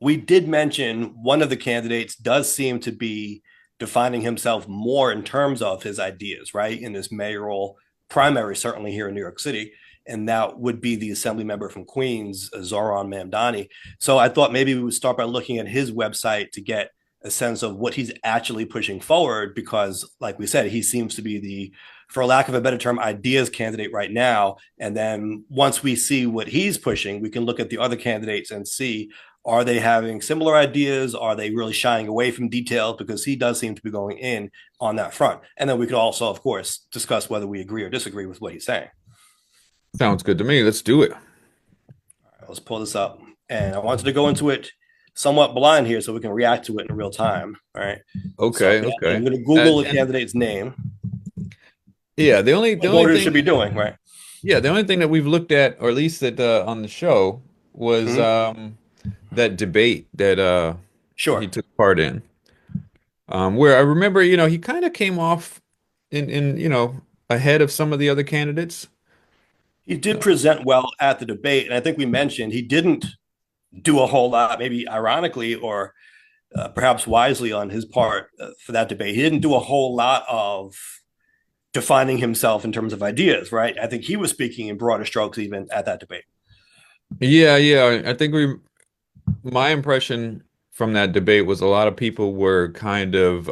we did mention one of the candidates does seem to be defining himself more in terms of his ideas, right? In this mayoral primary, certainly here in New York City. And that would be the assembly member from Queens, Zohran Mamdani. So I thought maybe we would start by looking at his website to get a sense of what he's actually pushing forward, because, like we said, he seems to be the, for lack of a better term, ideas candidate right now. And then once we see what he's pushing, we can look at the other candidates and see, are they having similar ideas? Are they really shying away from details? Because he does seem to be going in on that front. And then we could also, of course, discuss whether we agree or disagree with what he's saying. Sounds good to me. Let's do it. Let's pull this up. And I wanted to go into it somewhat blind here so we can react to it in real time. All right. So Okay, I'm okay. going to Google the And candidate's name. yeah, the only Voters thing should be doing, right? yeah, the only thing that we've looked at, or at least that on the show, was Mm-hmm. that debate that he Sure. took part in. Where I remember, he kind of came off in ahead of some of the other candidates. He did Uh, present well at the debate. And I think we mentioned he didn't do a whole lot, maybe ironically or perhaps wisely on his part for that debate. He didn't do a whole lot of defining himself in terms of ideas, right? I think he was speaking in broader strokes even at that debate. yeah, yeah. I think my impression from that debate was a lot of people were kind of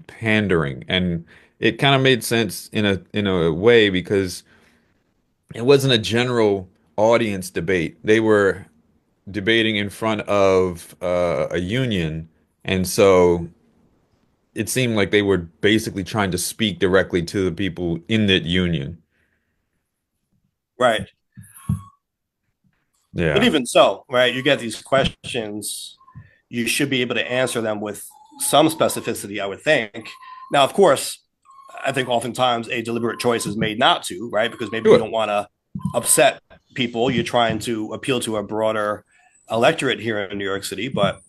pandering, and it kind of made sense in a way because it wasn't a general audience debate. They were debating in front of a union, and so it seemed like they were basically trying to speak directly to the people in that union. Right. But Yeah. even so, right, you get these questions, you should be able to answer them with some specificity, I would think. Now, of course, I think oftentimes a deliberate choice is made not to, right? Because maybe you Sure. don't want to upset people. You're trying to appeal to a broader electorate here in New York City. But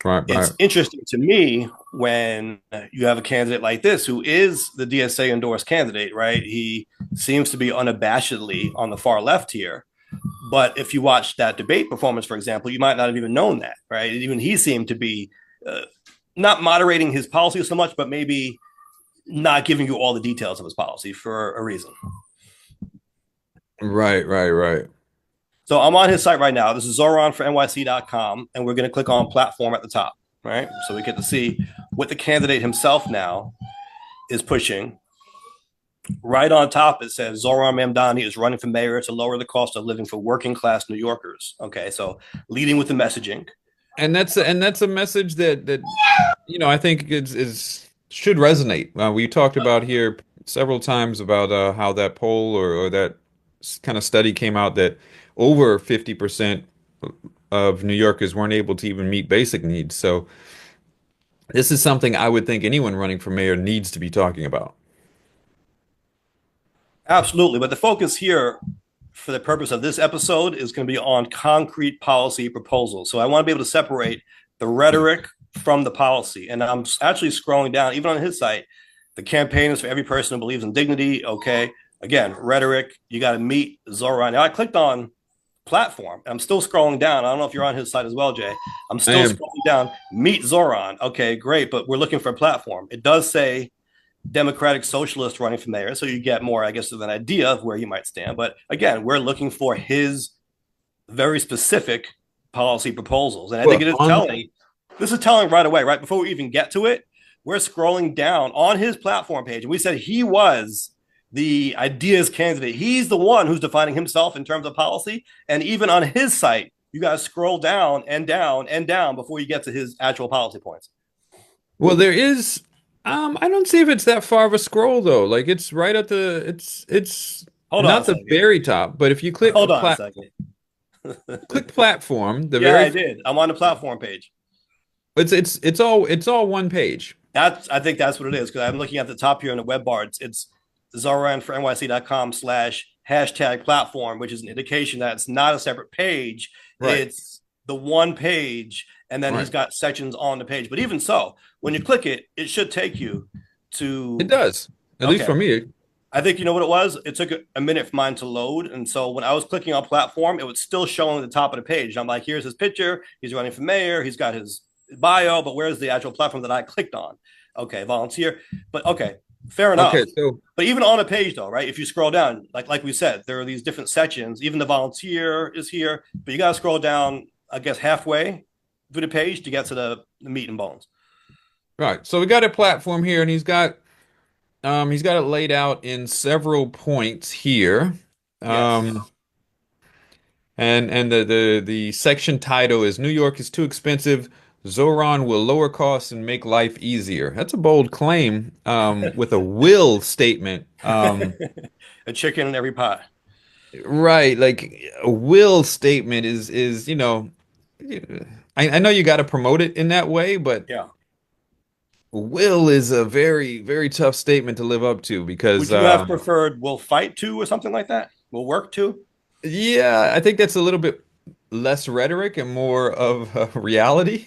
Right, right. it's interesting to me when you have a candidate like this who is the DSA endorsed candidate, right? He seems to be unabashedly on the far left here. But if you watch that debate performance, for example, you might not have even known that, right? Even he seemed to be uh, not moderating his policy so much, but maybe not giving you all the details of his policy for a reason. Right, right, right. So I'm on his site right now. This is Zohran for NYC.com, and we're going to click on platform at the top, right? So we get to see what the candidate himself now is pushing. Right on top, it says Zohran Mamdani is running for mayor to lower the cost of living for working class New Yorkers. Okay, so leading with the messaging. And that's a message that I think is should resonate. We talked about here several times about how that poll or that kind of study came out that over 50% of New Yorkers weren't able to even meet basic needs. So this is something I would think anyone running for mayor needs to be talking about. Absolutely. But the focus here for the purpose of this episode is going to be on concrete policy proposals. So I want to be able to separate the rhetoric from the policy. And I'm actually scrolling down, even on his site, the campaign is for every person who believes in dignity. Okay. Again, rhetoric, you got to meet Zohran. Now I clicked on platform. I'm still scrolling down. I don't know if you're on his site as well, Jay. I'm I still am. scrolling down. Meet Zohran. Okay, great. But we're looking for a platform. It does say Democratic Socialist running for mayor. So you get more, I guess, of an idea of where he might stand. But again, we're looking for his very specific policy proposals. And I think Well, it is on telling. This is telling right away, right before we even get to it. We're scrolling down on his platform page. And we said he was the ideas candidate. He's the one who's defining himself in terms of policy. And even on his site, you guys scroll down and down and down before you get to his actual policy points. well, there is I don't see if it's that far of a scroll though. Like it's right at it's Hold on a not the second. very top, but if you Hold on a second. click platform, the Yeah, very I did. I'm on the platform page. it's all one page. I think that's what it is because I'm looking at the top here in the web bar. It's Zohran for NYC.com/hashtag platform, which is an indication that it's not a separate page. Right. It's the one page, and then he's Right. got sections on the page. But even so, when you click it, it should take you It to does. At least okay. for me. I think you know what it was. It took a minute for mine to load, and so when I was clicking on platform, it was still showing the top of the page. And I'm like, here's his picture. He's running for mayor. He's got his bio, but where's the actual platform that I clicked on? Okay, volunteer. But okay, fair enough. Okay, so But even on a page though, right? If you scroll down, like we said, there are these different sections. Even the volunteer is here, but you got to scroll down, I guess, halfway through the page to get to the meat and bones. right, so we got a platform here, and he's got it laid out in several points here. Um, Yes. and the section title is New York is too expensive. Zohran will lower costs and make life easier. That's a bold claim, with a will statement. A chicken in every pot. Right, like a will statement is, I know you got to promote it in that way, but Yeah. will is a very, very tough statement to live up to because, Would you have preferred we'll fight to or something like that? We'll work to? yeah, I think that's a little bit less rhetoric and more of a reality.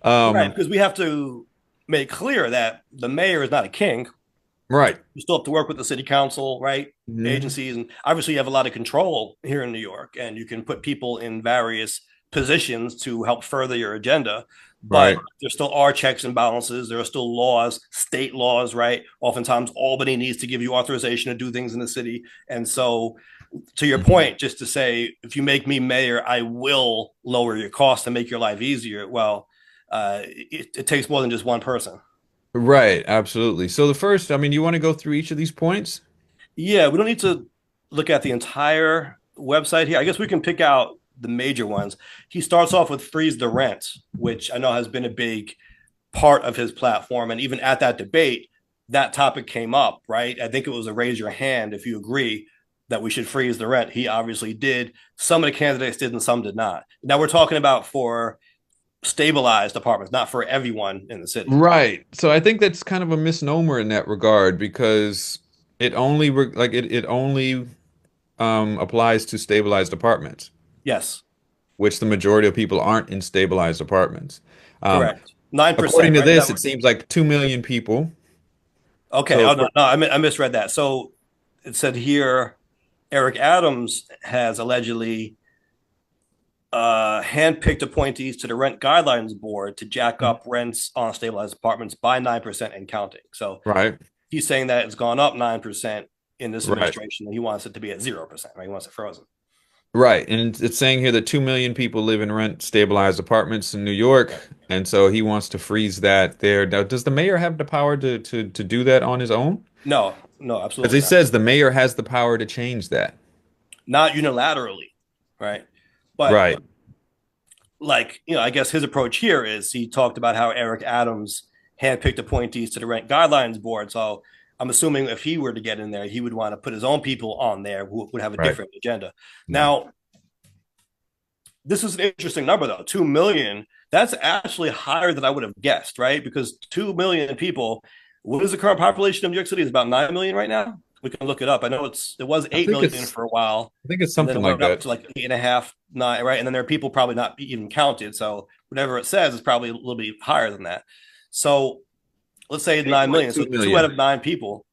Right, Um, because we have to make clear that the mayor is not a king. right. You still have to work with the city council, right? Mhm. Agencies, and obviously you have a lot of control here in New York, and you can put people in various positions to help further your agenda. But Right. there still are checks and balances. There are still laws, state laws, right? Oftentimes, Albany needs to give you authorization to do things in the city, and so to your Mhm. point, just to say, if you make me mayor, I will lower your costs and make your life easier. Well, it takes more than just one person. Right, absolutely. So the first, I mean, you want to go through each of these points? Yeah, we don't need to look at the entire website here. I guess we can pick out the major ones. He starts off with freeze the rent, which I know has been a big part of his platform. And even at that debate, that topic came up, right? I think it was a raise your hand if you agree that we should freeze the rent. He obviously did. Some of the candidates did and some did not. Now we're talking about for stabilized apartments, not for everyone in the city. Right. So I think that's kind of a misnomer in that regard because it only applies to stabilized apartments, Yes, which the majority of people aren't in stabilized apartments. Um, correct. 9%, according to right? Is that this, what? it seems like 2 million people. Okay. So Oh, no, no, I misread that. So it said here Eric Adams has allegedly handpicked appointees to the rent guidelines board to jack up rents on stabilized apartments by 9% and counting. So right, he's saying that it's gone up 9% in this right, administration, and he wants it to be at 0%, right? He wants it frozen. right. And it's saying here that 2 million people live in rent stabilized apartments in New York, Right. and so he wants to freeze that there. Now, does the mayor have the power to do that on his own? No, no, Because absolutely he not. says the mayor has the power to change that. Not unilaterally, right? But Right. like, I guess his approach here is he talked about how Eric Adams handpicked appointees to the rent guidelines board. So I'm assuming if he were to get in there, he would want to put his own people on there who would have a Right. different agenda. Yeah. Now, this is an interesting number though. 2 million. That's actually higher than I would have guessed, right? Because 2 million people. What is the current population of New York City? Is about 9 million right now. We can look it up. I know it was I eight think million it's for a while, I think it's and then something it like went up that. to like eight and a half, nine, right? And then there are people probably not even counted. So whatever it says is probably a little bit higher than that. So let's say 9 million. 8.2 So two out million. of nine people.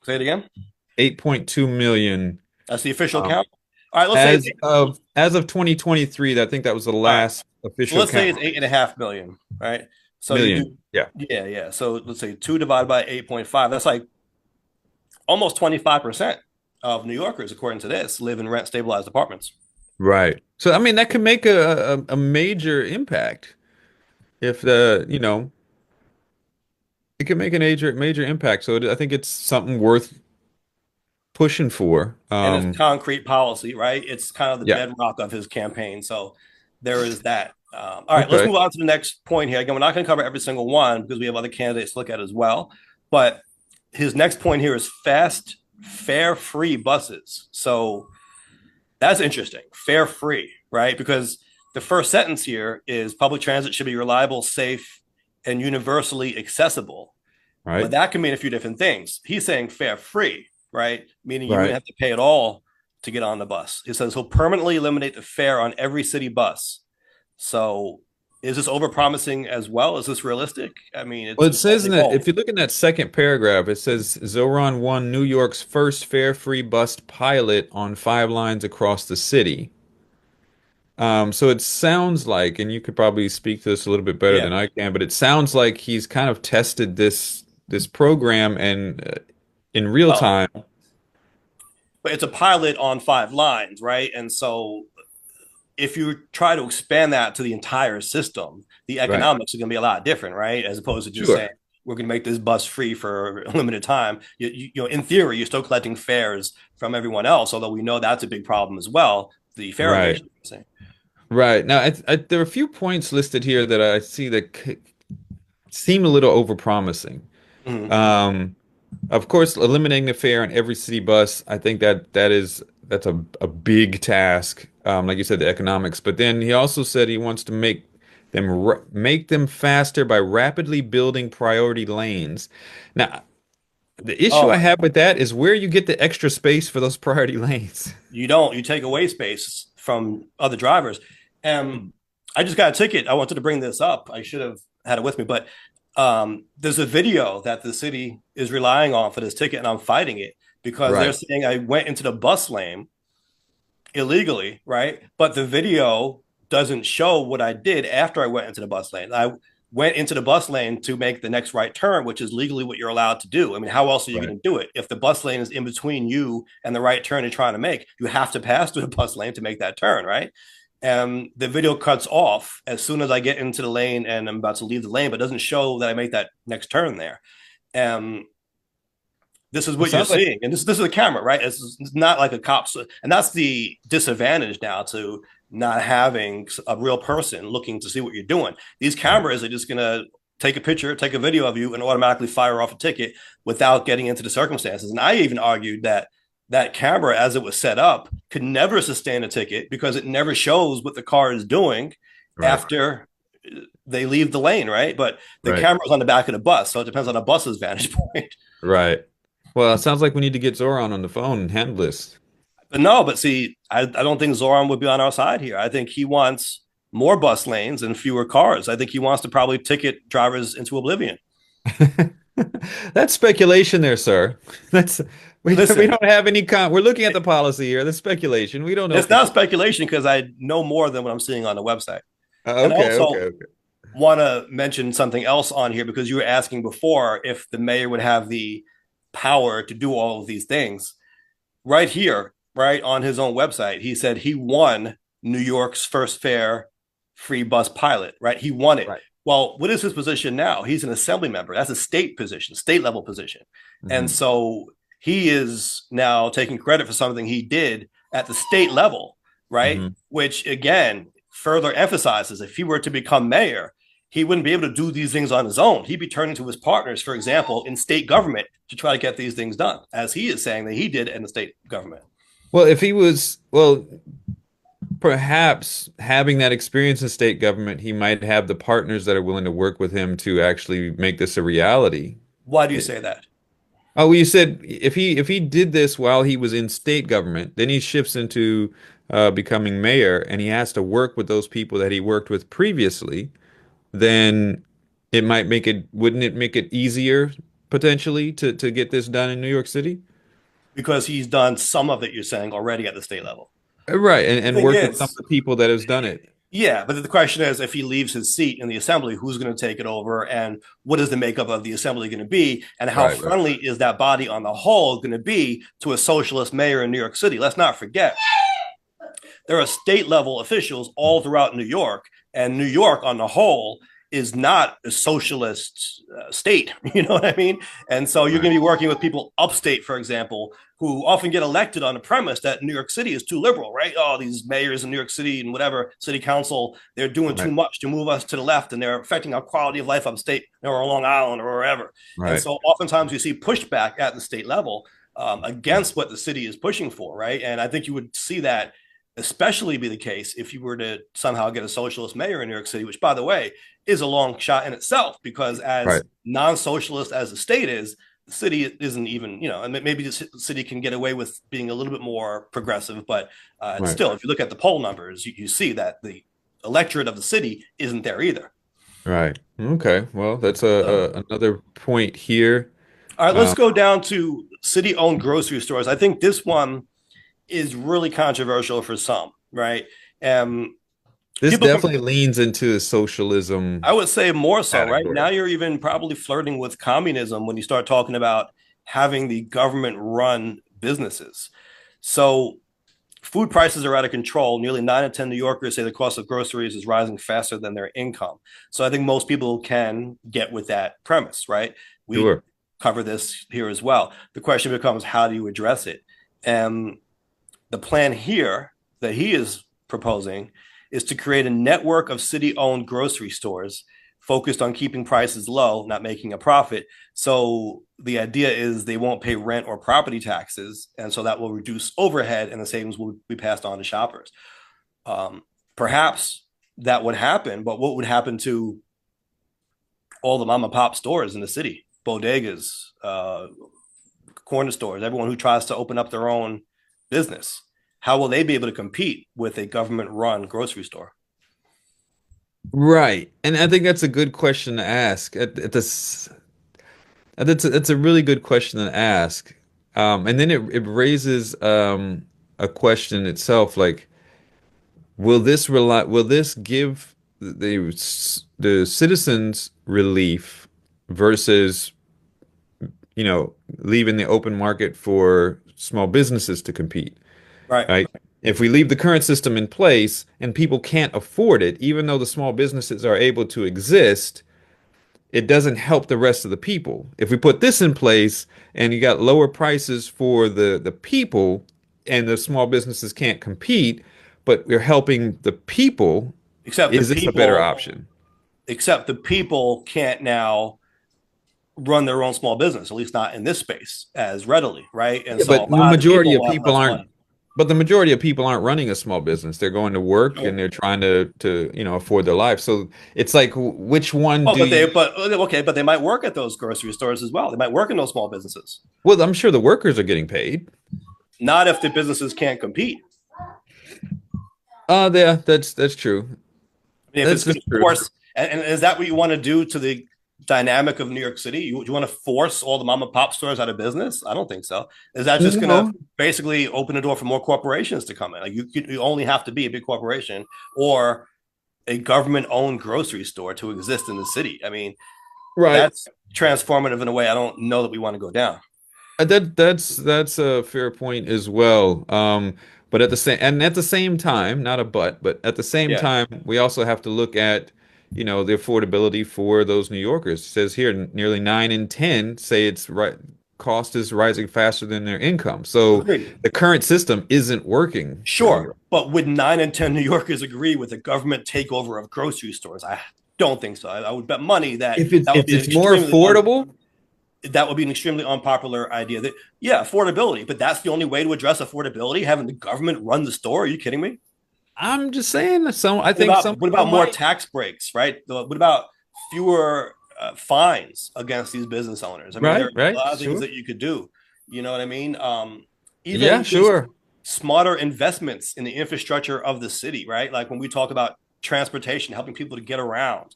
Say it again. 8.2 million. That's the official Um, count. All right, let's say it's as of 2023, I think that was the all right. last So official let's say count. it's 8.5 million, right? So you Million. do, Yeah. yeah, yeah. So let's say two divided by 8.5. That's like almost 25% of New Yorkers, according to this, live in rent stabilized apartments. Right. So I mean that could make a major impact if it could make a major impact. So I think it's something worth pushing for. And it's concrete policy, right? It's kind of the Yeah. bedrock of his campaign. So there is that. All right, let's Okay. move on to the next point here. Again, we're not going to cover every single one because we have other candidates to look at as well. But his next point here is fast, fare free buses. So that's interesting. Fare free, right? Because the first sentence here is public transit should be reliable, safe, and universally accessible. But Right. that can mean a few different things. He's saying fare free, right? Meaning you wouldn't Right. have to pay at all to get on the bus. He says he'll permanently eliminate the fare on every city bus. So Is this overpromising as well? Is this realistic? I mean, Well, it it's all says the in that if goal. you look in that second paragraph, it says Zohran won New York's first fare-free bus pilot on 5 lines across the city. So it sounds like, and you could probably speak to this a little bit better Yeah. than I can, but it sounds like he's kind of tested this program and in real Well, time. but it's a pilot on 5 lines, right? And so if you try to expand that to the entire system, the Right. economics are going to be a lot different, right? As opposed to just saying Sure. we're going to make this bus free for a limited time. In theory, you're still collecting fares from everyone else, although we know that's a big problem as well. The fare Right. evasion. Right. Now, there are a few points listed here that I see that seem a little overpromising. Mm-hmm. Um, Of course, eliminating the fare on every city bus, I think that's a big task. Like you said, the economics. But then he also said he wants to make them faster by rapidly building priority lanes. Now, the issue Oh I my have God. with that is where you get the extra space for those priority lanes. You don't. You take away space from other drivers. And I just got a ticket. I wanted to bring this up. I should have had it with me, but there's a video that the city is relying on for this ticket, and I'm fighting it because they're Right, saying I went into the bus lane illegally, right? But the video doesn't show what I did after I went into the bus lane. I went into the bus lane to make the next right turn, which is legally what you're allowed to do. I mean, how else are you right, going to do it? If the bus lane is in between you and the right turn you're trying to make, you have to pass through the bus lane to make that turn, right? And the video cuts off as soon as I get into the lane and I'm about to leave the lane, but doesn't show that I make that next turn there. And this is It what you're sounds like seeing, and this is a camera, right? It's not like a cop, and that's the disadvantage now to not having a real person looking to see what you're doing. These right, cameras are just gonna take a picture, take a video of you, and automatically fire off a ticket without getting into the circumstances. And I even argued that that camera, as it was set up, could never sustain a ticket because it never shows what the car is doing right, after they leave the lane, right? But the right, camera's on the back of the bus, so it depends on the bus's vantage point. right. Well, it sounds like we need to get Zoran on the phone and handle this. But no, but see, I don't think Zoran would be on our side here. I think he wants more bus lanes and fewer cars. I think he wants to probably ticket drivers into oblivion. That's speculation there, sir. That's we Listen, don't have any we're looking at the policy here. That's speculation. We don't know it's for not sure. speculation because I know more than what I'm seeing on the website. And I Okay, okay, also okay. want to mention something else on here because you were asking before if the mayor would have the power to do all of these things. Right here, right on his own website, he said he won New York's first fair free bus pilot, right? He won it. Right. Well, what is his position now? He's an assembly member. That's a state position, state level position. And Hmm. so he is now taking credit for something he did at the state level, right? Hmm. Which again further emphasizes if he were to become mayor, he wouldn't be able to do these things on his own. He'd be turning to his partners, for example, in state government to try to get these things done, as he is saying that he did in the state government. Well, if he was, well, perhaps having that experience in state government, he might have the partners that are willing to work with him to actually make this a reality. Why do you say that? Oh, well, you said if he did this while he was in state government, then he shifts into becoming mayor, and he has to work with those people that he worked with previously. Then it might make it, wouldn't it make it easier potentially to get this done in New York City? Because he's done some of it, you're saying, already at the state level. Right, The and thing work with some of is, the people that has done it. yeah, but the question is if he leaves his seat in the assembly, who's going to take it over and what is the makeup of the assembly going to be and how Right, right, friendly is that body on the whole going to be to a socialist mayor in New York City? Let's not forget there are state level officials all throughout New York, and New York on the whole is not a socialist state. You know what I mean? And so you're right, going to be working with people upstate, for example, who often get elected on the premise that New York City is too liberal, right? Oh, these mayors in New York City and whatever city council, they're doing too right, much to move us to the left and they're affecting our quality of life upstate or Long Island or wherever. And right, so oftentimes you see pushback at the state level against what the city is pushing for, right? And I think you would see that especially be the case if you were to somehow get a socialist mayor in New York City, which, by the way, is a long shot in itself because as right, non-socialist as the state is, the city isn't even, and maybe the city can get away with being a little bit more progressive, but right. still, if you look at the poll numbers, you see that the electorate of the city isn't there either. Right. Okay. Well, that's So, another point here. all right, let's Um, go down to city-owned grocery stores. I think this one is really controversial for some, right? Um, this people, definitely leans into a I socialism would say more so, right? category. Now you're even probably flirting with communism when you start talking about having the government run businesses. So food prices are out of control. Nearly 9 in 10 New Yorkers say the cost of groceries is rising faster than their income. So I think most people can get with that premise, right? We Sure. cover this here as well. The question becomes, how do you address it? And the plan here that he is proposing is to create a network of city owned grocery stores focused on keeping prices low, not making a profit. So the idea is they won't pay rent or property taxes. And so that will reduce overhead and the savings will be passed on to shoppers. Um, Perhaps that would happen, but what would happen to all the mom and pop stores in the city, bodegas, corner stores, everyone who tries to open up their own business? How will they be able to compete with a government run grocery store? Right. And I think that's a good question to ask. At this, that's a really good question to ask. And then it raises a question itself, like, will this give the citizens relief versus, leaving the open market for small businesses to compete? Right. Right? If we leave the current system in place and people can't afford it, even though the small businesses are able to exist, it doesn't help the rest of the people. If we put this in place and you got lower prices for the people and the small businesses can't compete, but we're helping the people, Except the is this a better people, option? except the people can't now run their own small business, at least not in this space as readily, right? And Yeah, so a but the lot of the majority people of will have people less aren't money. but the majority of people aren't running a small business. They're going to work and Sure. they're trying to, afford their life. So it's like, which one Oh, do you, but okay, but they might work at those grocery stores as well. They might work in those small businesses. well, I'm sure the workers are getting paid. Not if the businesses can't compete. Yeah, that's true. I mean, if it's That's going just to true. force, and is that what you want to do to the dynamic of New York City? You want to force all the mom and pop stores out of business? I don't think so. Is that just going to No. basically open the door for more corporations to come in? Like you only have to be a big corporation or a government owned grocery store to exist in the city. I mean, Right. that's transformative in a way I don't know that we want to go down. That's a fair point as well. But at the same time, not a but at the same Yeah. time, we also have to look at, the affordability for those New Yorkers. It says here nearly 9 in 10 say it's right cost is rising faster than their income. So Agreed. the current system isn't working for New Sure. York. But would 9 in 10 New Yorkers agree with a government takeover of grocery stores? I don't think so. I would bet money that If it's that would if be an it's more extremely affordable, that would be an extremely unpopular idea. That yeah, affordability, but that's the only way to address affordability. Having the government run the store? Are you kidding me? I'm just saying that I What think about some what people about more might. tax breaks? Right? What about fewer fines against these business owners? I mean, there Right, are a right, lot of things sure. that you could do. You know what I mean? Yeah, Even just sure. smarter investments in the infrastructure of the city. Right? Like when we talk about transportation, helping people to get around,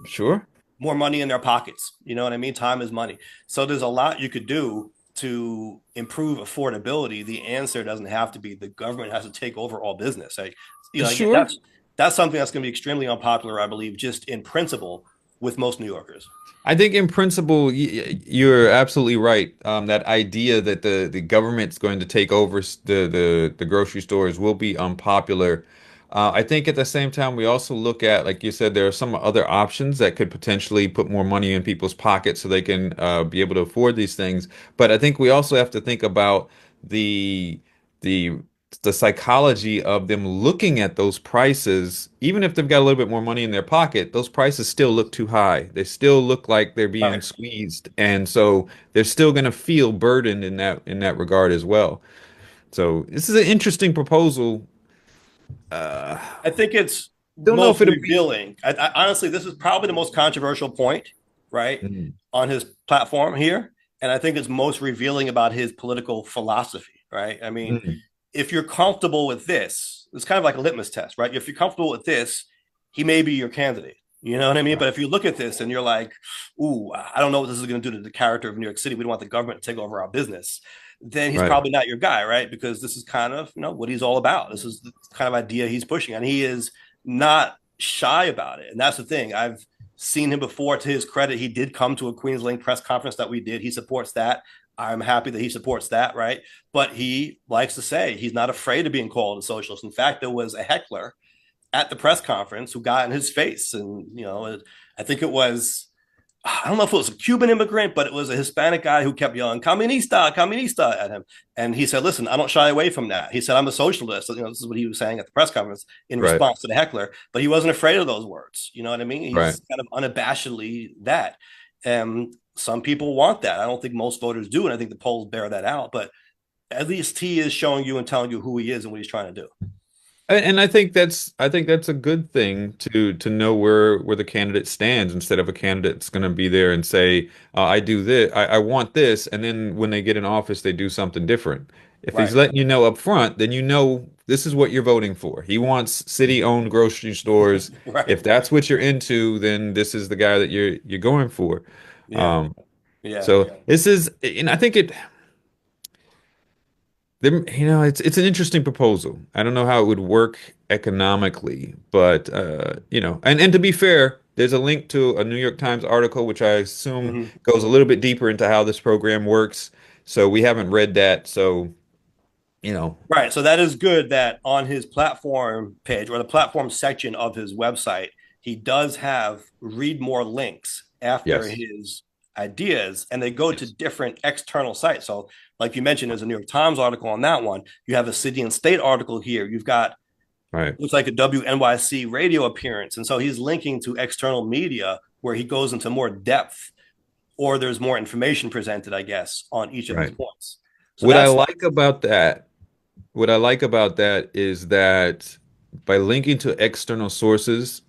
Sure. more money in their pockets. You know what I mean? Time is money. So there's a lot you could do to improve affordability. The answer doesn't have to be the government has to take over all business. Like, Sure. that's something that's going to be extremely unpopular, I believe, just in principle with most New Yorkers. I think in principle, you're absolutely right. That idea that the government's going to take over the grocery stores will be unpopular. I think at the same time, we also look at, like you said, there are some other options that could potentially put more money in people's pockets so they can be able to afford these things. But I think we also have to think about the the the psychology of them looking at those prices, even if they've got a little bit more money in their pocket, those prices still look too high. They still look like they're being Right. squeezed, and so they're still going to feel burdened in that regard as well. So this is an interesting proposal. Uh, I think it's don't know if most it'll be. revealing. Honestly, this is probably the most controversial point, right, Mm, on his platform here. And I think it's most revealing about his political philosophy, right? I mean, mm. if you're comfortable with this, it's kind of like a litmus test, right? If you're comfortable with this he may be your candidate. You know what I mean? Right. But if you look at this and you're like, ooh, I don't know what this is going to do to the character of New York City. We don't want the government to take over our business. Then he's Right. probably not your guy, right? Because this is kind of, what he's all about. This is the kind of idea he's pushing, and he is not shy about it. And that's the thing. I've seen him before. To his credit, he did come to a Queens Link press conference that we did. He supports that. I'm happy that he supports that, right? But he likes to say he's not afraid of being called a socialist. In fact, there was a heckler at the press conference who got in his face. And, I think it was, I don't know if it was a Cuban immigrant, but it was a Hispanic guy who kept yelling "Comunista, Comunista" at him. And he said, "Listen, I don't shy away from that." He said, "I'm a socialist." So, this is what he was saying at the press conference in Right. response to the heckler. But he wasn't afraid of those words. You know what I mean? Right. He's kind of unabashedly that. And some people want that. I don't think most voters do. And I think the polls bear that out. But at least he is showing you and telling you who he is and what he's trying to do. And I think that's a good thing to know where the candidate stands instead of a candidate that's going to be there and say, I do this, I want this, and then when they get in office, they do something different. If he's Right. letting you know up front, then you know this is what you're voting for. He wants city-owned grocery stores. Right. If that's what you're into, then this is the guy that you're going for. Yeah. Um, Yeah. so this is, and I think it's an interesting proposal. I don't know how it would work economically, but and to be fair, there's a link to a New York Times article which I assume Mhm. goes a little bit deeper into how this program works. So we haven't read that. So, you know, Right. So that is good that on his platform page or the platform section of his website, he does have read more links after yes, his ideas, and they go to yes, different external sites. So, like you mentioned, there's a New York Times article on that one. You have a City and State article here. You've got, right. looks like, a WNYC radio appearance. And so he's linking to external media where he goes into more depth, or there's more information presented, I guess, on each of these Right. points. So What I that's like about that, what I like about that is that by linking to external sources,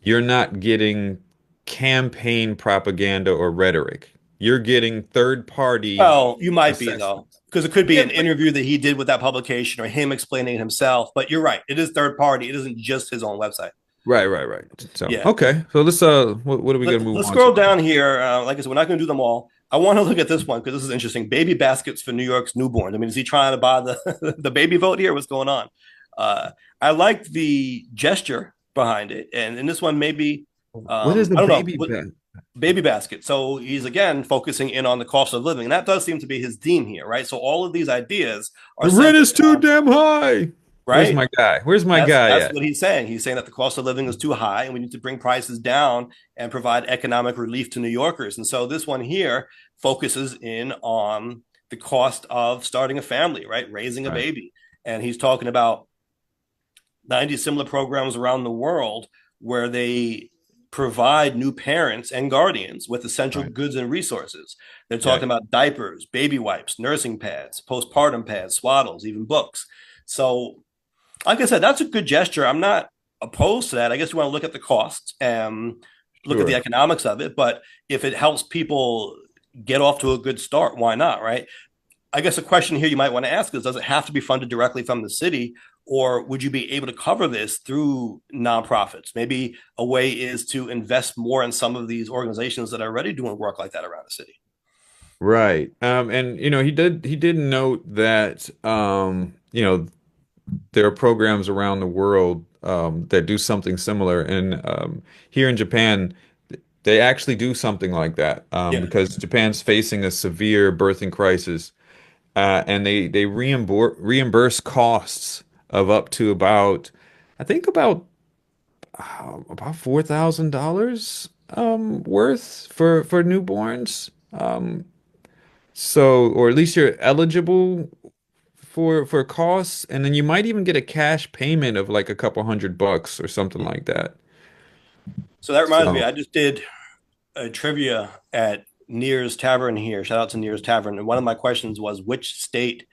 you're not getting campaign propaganda or rhetoric. You're getting third party Well, you might be though, assessments. because it could be Yeah, an but interview that he did with that publication or him explaining it himself. But you're right; it is third party. It isn't just his own website. right, right, right. So, Yeah. okay. So let's what are we gonna move Let's on to scroll now? down here. Like I said, we're not going to do them all. I want to look at this one because this is interesting. Baby baskets for New York's newborns. I mean, is he trying to buy the the baby vote here? What's going on? I like the gesture behind it, and in this one, maybe What is the I don't know baby what bed? baby basket. So he's again focusing in on the cost of living, and that does seem to be his theme here, right? So all of these ideas are The rent centered is too around, damn high. Where's right? my guy? Where's my guy That's at? what he's saying. He's saying that the cost of living is too high, and we need to bring prices down and provide economic relief to New Yorkers. And so this one here focuses in on the cost of starting a family, right? Raising a Right, baby, and he's talking about 90 similar programs around the world where they provide new parents and guardians with essential right. goods and resources. They're Yeah. talking about diapers, baby wipes, nursing pads, postpartum pads, swaddles, even books. So, like I said, that's a good gesture. I'm not opposed to that. I guess you want to look at the cost and look at the Sure. economics of it. But if it helps people get off to a good start, why not, right? I guess a question here you might want to ask is, does it have to be funded directly from the city, or would you be able to cover this through nonprofits? Maybe a way is to invest more in some of these organizations that are already doing work like that around the city. Right. And he did note that there are programs around the world that do something similar. And here in Japan, they actually do something like that Yeah. because Japan's facing a severe birthing crisis, and they reimburse costs of up to I think about $4,000 worth for newborns. Or at least you're eligible for costs, and then you might even get a cash payment of like a couple $100 or something like that. So that reminds me, So, I just did a trivia at Near's Tavern here. Shout out to Near's Tavern. And one of my questions was, which state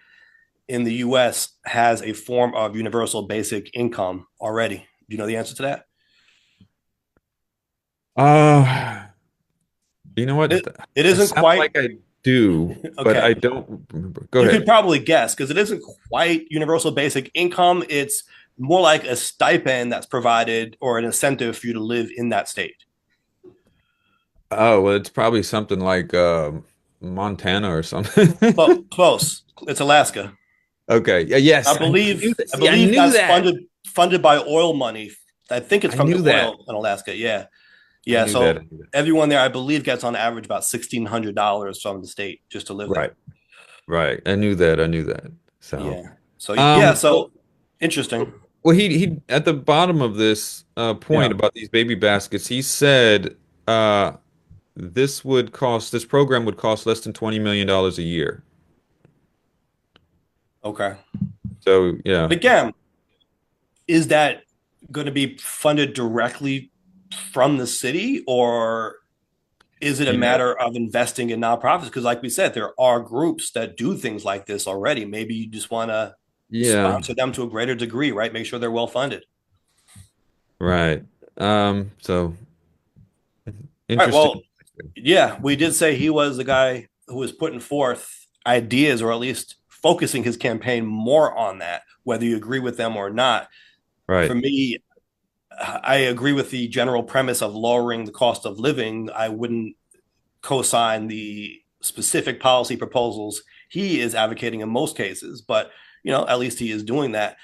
in the US has a form of universal basic income already? Do you know the answer to that? uh, you know what? It I isn't sound quite like I do, but okay. I don't remember. Go You could ahead. probably guess because it isn't quite universal basic income. It's more like a stipend that's provided or an incentive for you to live in that state. Oh, well, it's probably something like Montana or something. Well, close. It's Alaska. Okay. Yeah, I yes. I knew believe that. I See, I believe knew that's that. funded by oil money. I think it's I from the knew that. oil in Alaska. Yeah. I Yeah. knew that. I So knew that. everyone there, I believe, gets on average about $1,600 from the state just to live there. Right. Right. I knew that. I knew that. So, Yeah. So yeah, well, so interesting. well, he at the bottom of this point Yeah. about these baby baskets, he said uh this program would cost less than $20 million a year. Okay. So, yeah. But again, is that going to be funded directly from the city, or is it a Yeah. matter of investing in nonprofits? Because, like we said, there are groups that do things like this already. Maybe you just want to Yeah. sponsor them to a greater degree, right? Make sure they're well funded. Right. So All right. interesting. Well, yeah, we did say he was the guy who was putting forth ideas, or at least focusing his campaign more on that, whether you agree with them or not. For Right. me, I agree with the general premise of lowering the cost of living. I wouldn't co-sign the specific policy proposals he is advocating in most cases, but at least he is doing that.